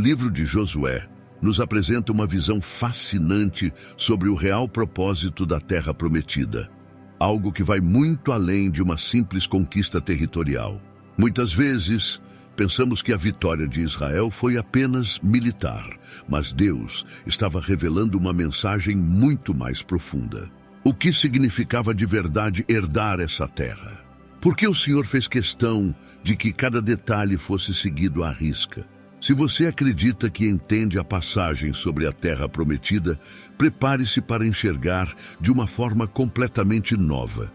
livro de Josué nos apresenta uma visão fascinante sobre o real propósito da Terra Prometida, algo que vai muito além de uma simples conquista territorial. Muitas vezes, pensamos que a vitória de Israel foi apenas militar, mas Deus estava revelando uma mensagem muito mais profunda. O que significava de verdade herdar essa terra? Por que o Senhor fez questão de que cada detalhe fosse seguido à risca? Se você acredita que entende a passagem sobre a Terra Prometida, prepare-se para enxergar de uma forma completamente nova.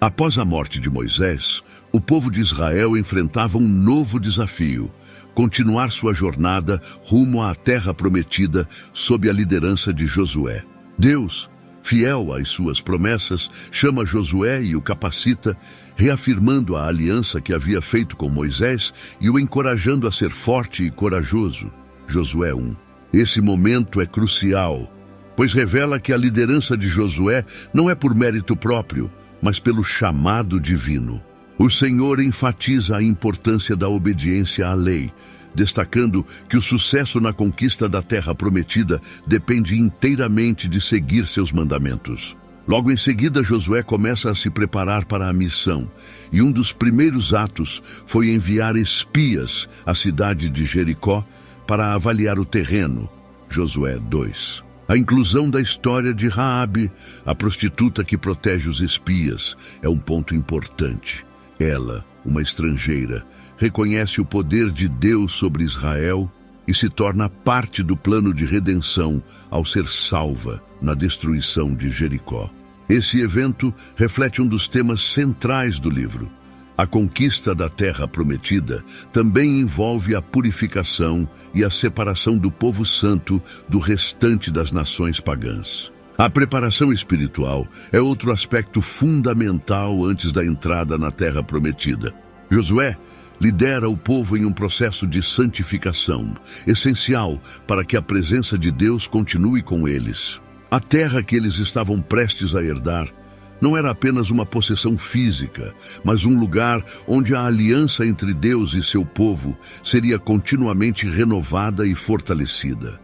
Após a morte de Moisés, o povo de Israel enfrentava um novo desafio: continuar sua jornada rumo à Terra Prometida sob a liderança de Josué. Deus, fiel às suas promessas, chama Josué e o capacita, reafirmando a aliança que havia feito com Moisés e o encorajando a ser forte e corajoso. Josué 1. Esse momento é crucial, pois revela que a liderança de Josué não é por mérito próprio, mas pelo chamado divino. O Senhor enfatiza a importância da obediência à lei, destacando que o sucesso na conquista da Terra Prometida depende inteiramente de seguir seus mandamentos. Logo em seguida, Josué começa a se preparar para a missão, e um dos primeiros atos foi enviar espias à cidade de Jericó para avaliar o terreno. Josué 2. A inclusão da história de Raabe, a prostituta que protege os espias, é um ponto importante. Ela, uma estrangeira, reconhece o poder de Deus sobre Israel e se torna parte do plano de redenção ao ser salva na destruição de Jericó. Esse evento reflete um dos temas centrais do livro. A conquista da Terra Prometida também envolve a purificação e a separação do povo santo do restante das nações pagãs. A preparação espiritual é outro aspecto fundamental antes da entrada na Terra Prometida. Josué lidera o povo em um processo de santificação, essencial para que a presença de Deus continue com eles. A terra que eles estavam prestes a herdar não era apenas uma possessão física, mas um lugar onde a aliança entre Deus e seu povo seria continuamente renovada e fortalecida.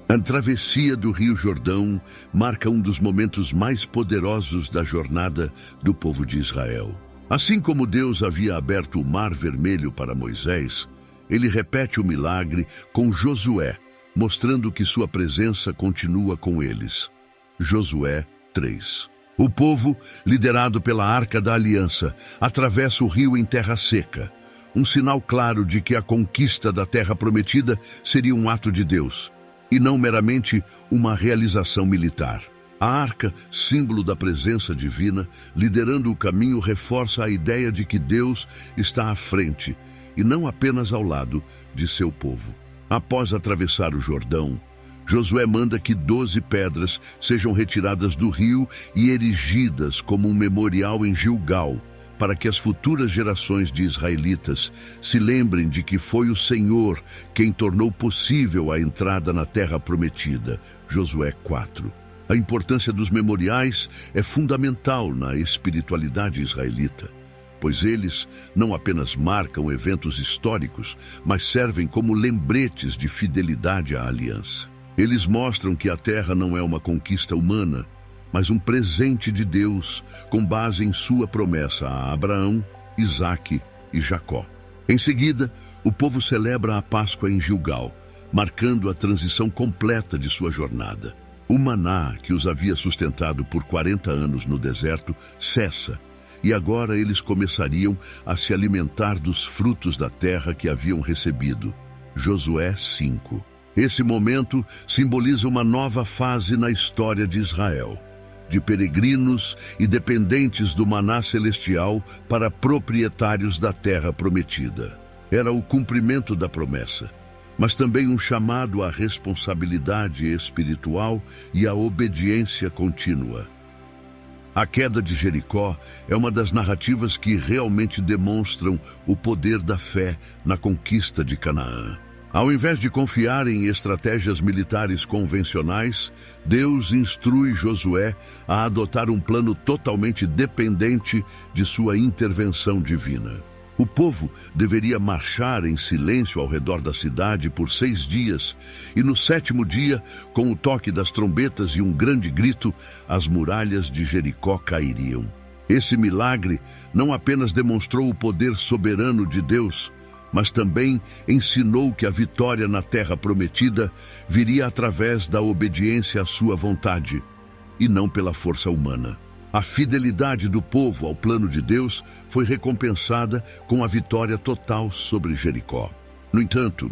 A travessia do Rio Jordão marca um dos momentos mais poderosos da jornada do povo de Israel. Assim como Deus havia aberto o Mar Vermelho para Moisés, ele repete o milagre com Josué, mostrando que sua presença continua com eles. Josué 3. O povo, liderado pela Arca da Aliança, atravessa o rio em terra seca, um sinal claro de que a conquista da Terra Prometida seria um ato de Deus, e não meramente uma realização militar. A arca, símbolo da presença divina, liderando o caminho, reforça a ideia de que Deus está à frente e não apenas ao lado de seu povo. Após atravessar o Jordão, Josué manda que 12 pedras sejam retiradas do rio e erigidas como um memorial em Gilgal, para que as futuras gerações de israelitas se lembrem de que foi o Senhor quem tornou possível a entrada na Terra Prometida. Josué 4. A importância dos memoriais é fundamental na espiritualidade israelita, pois eles não apenas marcam eventos históricos, mas servem como lembretes de fidelidade à aliança. Eles mostram que a terra não é uma conquista humana, mas um presente de Deus, com base em sua promessa a Abraão, Isaque e Jacó. Em seguida, o povo celebra a Páscoa em Gilgal, marcando a transição completa de sua jornada. O maná, que os havia sustentado por 40 anos no deserto, cessa, e agora eles começariam a se alimentar dos frutos da terra que haviam recebido. Josué 5. Esse momento simboliza uma nova fase na história de Israel, de peregrinos e dependentes do maná celestial para proprietários da terra prometida. Era o cumprimento da promessa, mas também um chamado à responsabilidade espiritual e à obediência contínua. A queda de Jericó é uma das narrativas que realmente demonstram o poder da fé na conquista de Canaã. Ao invés de confiar em estratégias militares convencionais, Deus instrui Josué a adotar um plano totalmente dependente de sua intervenção divina. O povo deveria marchar em silêncio ao redor da cidade por 6 dias, e no 7º dia, com o toque das trombetas e um grande grito, as muralhas de Jericó cairiam. Esse milagre não apenas demonstrou o poder soberano de Deus, mas também ensinou que a vitória na terra prometida viria através da obediência à sua vontade, e não pela força humana. A fidelidade do povo ao plano de Deus foi recompensada com a vitória total sobre Jericó. No entanto,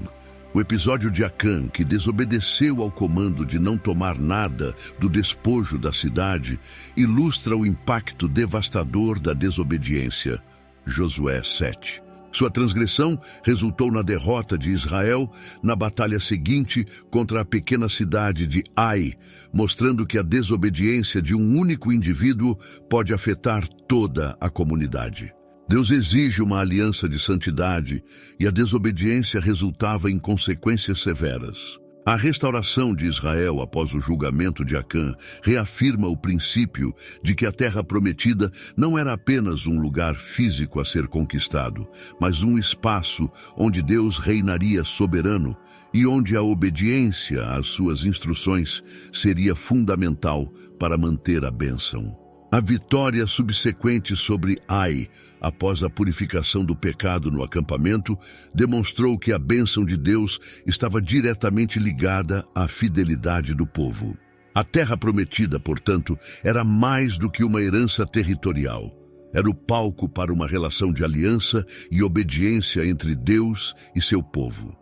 o episódio de Acã, que desobedeceu ao comando de não tomar nada do despojo da cidade, ilustra o impacto devastador da desobediência. Josué 7. Sua transgressão resultou na derrota de Israel na batalha seguinte contra a pequena cidade de Ai, mostrando que a desobediência de um único indivíduo pode afetar toda a comunidade. Deus exige uma aliança de santidade e a desobediência resultava em consequências severas. A restauração de Israel após o julgamento de Acã reafirma o princípio de que a terra prometida não era apenas um lugar físico a ser conquistado, mas um espaço onde Deus reinaria soberano e onde a obediência às suas instruções seria fundamental para manter a bênção. A vitória subsequente sobre Ai, após a purificação do pecado no acampamento, demonstrou que a bênção de Deus estava diretamente ligada à fidelidade do povo. A terra prometida, portanto, era mais do que uma herança territorial. Era o palco para uma relação de aliança e obediência entre Deus e seu povo.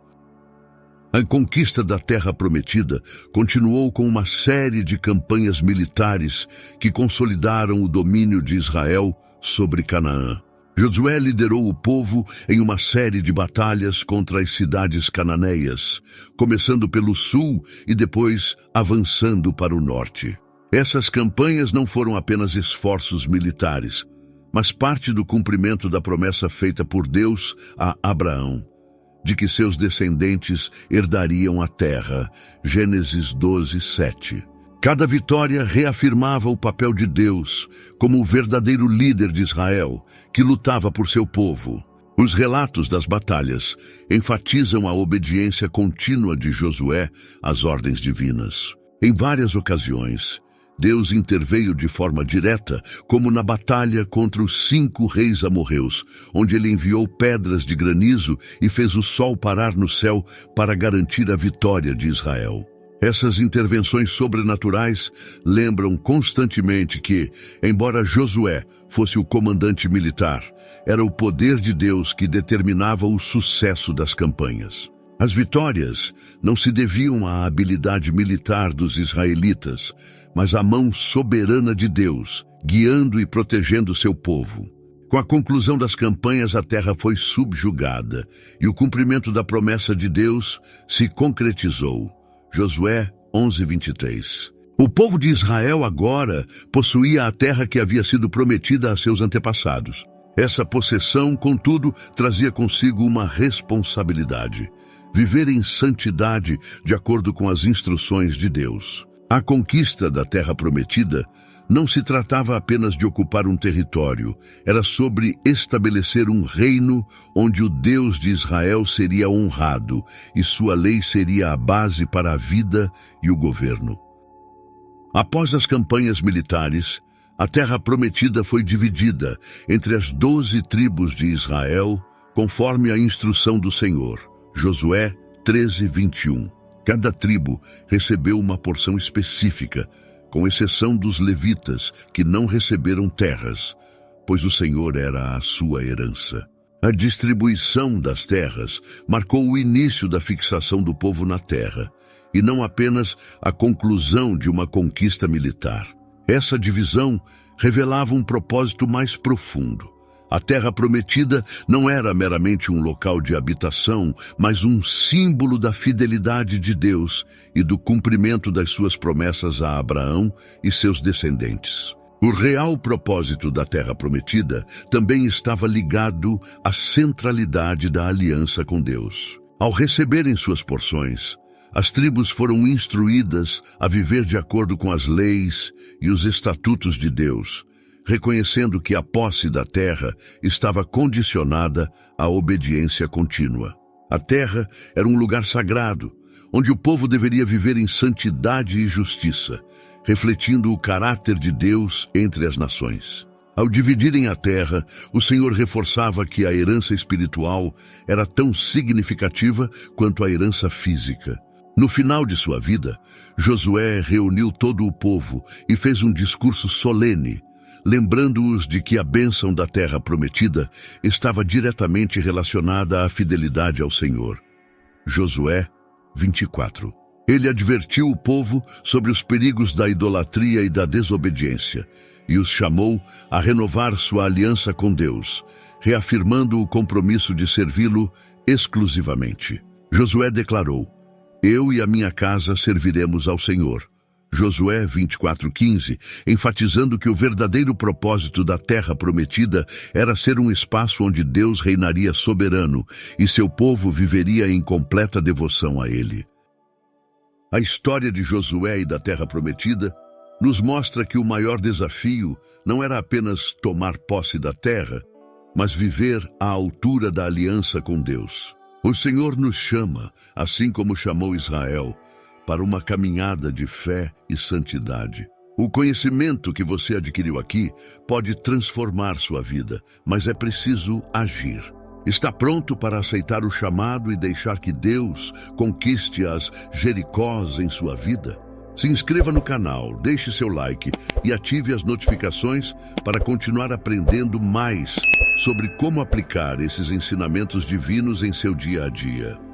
A conquista da Terra Prometida continuou com uma série de campanhas militares que consolidaram o domínio de Israel sobre Canaã. Josué liderou o povo em uma série de batalhas contra as cidades cananeias, começando pelo sul e depois avançando para o norte. Essas campanhas não foram apenas esforços militares, mas parte do cumprimento da promessa feita por Deus a Abraão, de que seus descendentes herdariam a terra. Gênesis 12, 7. Cada vitória reafirmava o papel de Deus como o verdadeiro líder de Israel, que lutava por seu povo. Os relatos das batalhas enfatizam a obediência contínua de Josué às ordens divinas. Em várias ocasiões, Deus interveio de forma direta, como na batalha contra os 5 reis amorreus, onde ele enviou pedras de granizo e fez o sol parar no céu para garantir a vitória de Israel. Essas intervenções sobrenaturais lembram constantemente que, embora Josué fosse o comandante militar, era o poder de Deus que determinava o sucesso das campanhas. As vitórias não se deviam à habilidade militar dos israelitas, mas à mão soberana de Deus, guiando e protegendo seu povo. Com a conclusão das campanhas, a terra foi subjugada e o cumprimento da promessa de Deus se concretizou. Josué 11:23. O povo de Israel agora possuía a terra que havia sido prometida a seus antepassados. Essa possessão, contudo, trazia consigo uma responsabilidade: viver em santidade de acordo com as instruções de Deus. A conquista da terra prometida não se tratava apenas de ocupar um território, era sobre estabelecer um reino onde o Deus de Israel seria honrado e sua lei seria a base para a vida e o governo. Após as campanhas militares, a terra prometida foi dividida entre as 12 tribos de Israel, conforme a instrução do Senhor. Josué 13:21. Cada tribo recebeu uma porção específica, com exceção dos levitas, que não receberam terras, pois o Senhor era a sua herança. A distribuição das terras marcou o início da fixação do povo na terra, e não apenas a conclusão de uma conquista militar. Essa divisão revelava um propósito mais profundo. A terra prometida não era meramente um local de habitação, mas um símbolo da fidelidade de Deus e do cumprimento das suas promessas a Abraão e seus descendentes. O real propósito da terra prometida também estava ligado à centralidade da aliança com Deus. Ao receberem suas porções, as tribos foram instruídas a viver de acordo com as leis e os estatutos de Deus, reconhecendo que a posse da terra estava condicionada à obediência contínua. A terra era um lugar sagrado, onde o povo deveria viver em santidade e justiça, refletindo o caráter de Deus entre as nações. Ao dividirem a terra, o Senhor reforçava que a herança espiritual era tão significativa quanto a herança física. No final de sua vida, Josué reuniu todo o povo e fez um discurso solene, lembrando-os de que a bênção da terra prometida estava diretamente relacionada à fidelidade ao Senhor. Josué 24. Ele advertiu o povo sobre os perigos da idolatria e da desobediência, e os chamou a renovar sua aliança com Deus, reafirmando o compromisso de servi-lo exclusivamente. Josué declarou: "Eu e a minha casa serviremos ao Senhor." Josué 24:15, enfatizando que o verdadeiro propósito da terra prometida era ser um espaço onde Deus reinaria soberano e seu povo viveria em completa devoção a Ele. A história de Josué e da terra prometida nos mostra que o maior desafio não era apenas tomar posse da terra, mas viver à altura da aliança com Deus. O Senhor nos chama, assim como chamou Israel, para uma caminhada de fé e santidade. O conhecimento que você adquiriu aqui pode transformar sua vida, mas é preciso agir. Está pronto para aceitar o chamado e deixar que Deus conquiste as Jericós em sua vida? Se inscreva no canal, deixe seu like e ative as notificações para continuar aprendendo mais sobre como aplicar esses ensinamentos divinos em seu dia a dia.